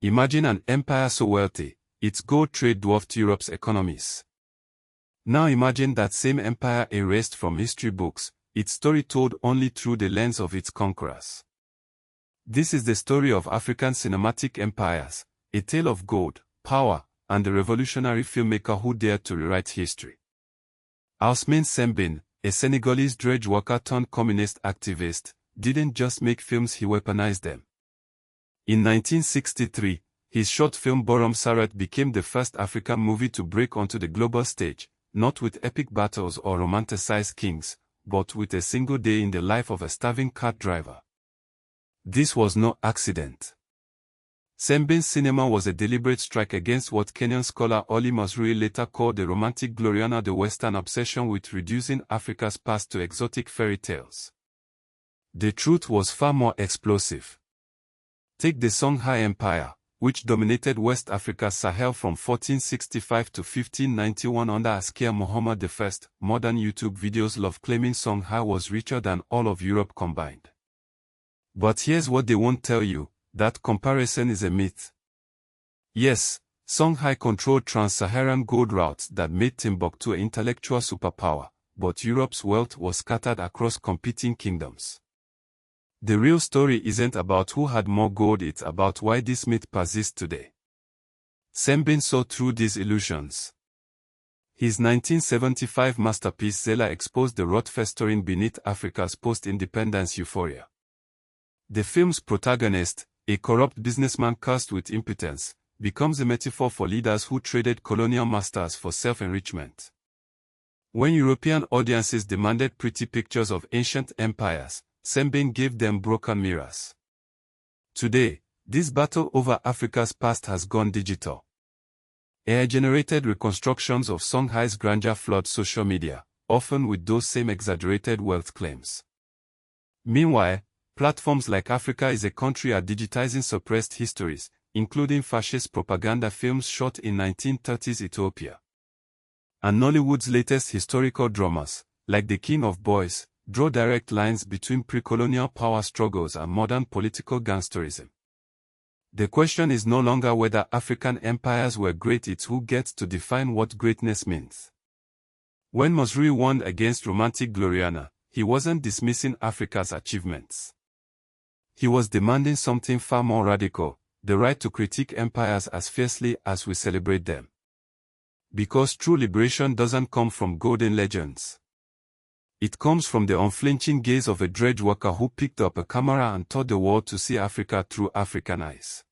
Imagine an empire so wealthy, its gold trade dwarfed Europe's economies. Now imagine that same empire erased from history books, its story told only through the lens of its conquerors. This is the story of African cinematic empires, a tale of gold, power, and the revolutionary filmmaker who dared to rewrite history. Ousmane Sembène, a Senegalese dredge worker turned communist activist, didn't just make films, he weaponized them. In 1963, his short film Borom Saret became the first African movie to break onto the global stage, not with epic battles or romanticized kings, but with a single day in the life of a starving cart driver. This was no accident. Sembène's cinema was a deliberate strike against what Kenyan scholar Oli Mazrui later called the romantic Gloriana, the Western obsession with reducing Africa's past to exotic fairy tales. The truth was far more explosive. Take the Songhai Empire, which dominated West Africa's Sahel from 1465 to 1591 under Askia Muhammad I. Modern YouTube videos love claiming Songhai was richer than all of Europe combined. But here's what they won't tell you. That comparison is a myth. Yes, Songhai controlled trans-Saharan gold routes that made Timbuktu an intellectual superpower, but Europe's wealth was scattered across competing kingdoms. The real story isn't about who had more gold, it's about why this myth persists today. Sembène saw through these illusions. His 1975 masterpiece Zela exposed the rot festering beneath Africa's post-independence euphoria. The film's protagonist, a corrupt businessman cursed with impotence, becomes a metaphor for leaders who traded colonial masters for self-enrichment. When European audiences demanded pretty pictures of ancient empires, Sembène gave them broken mirrors. Today, this battle over Africa's past has gone digital. AI-generated reconstructions of Songhai's grandeur flood social media, often with those same exaggerated wealth claims. Meanwhile, platforms like Africa is a Country are digitizing suppressed histories, including fascist propaganda films shot in 1930s Ethiopia. And Nollywood's latest historical dramas, like The King of Boys, draw direct lines between pre-colonial power struggles and modern political gangsterism. The question is no longer whether African empires were great, it's who gets to define what greatness means. When Mazrui warned against romantic Gloriana, he wasn't dismissing Africa's achievements. He was demanding something far more radical, the right to critique empires as fiercely as we celebrate them. Because true liberation doesn't come from golden legends. It comes from the unflinching gaze of a dredge worker who picked up a camera and taught the world to see Africa through African eyes.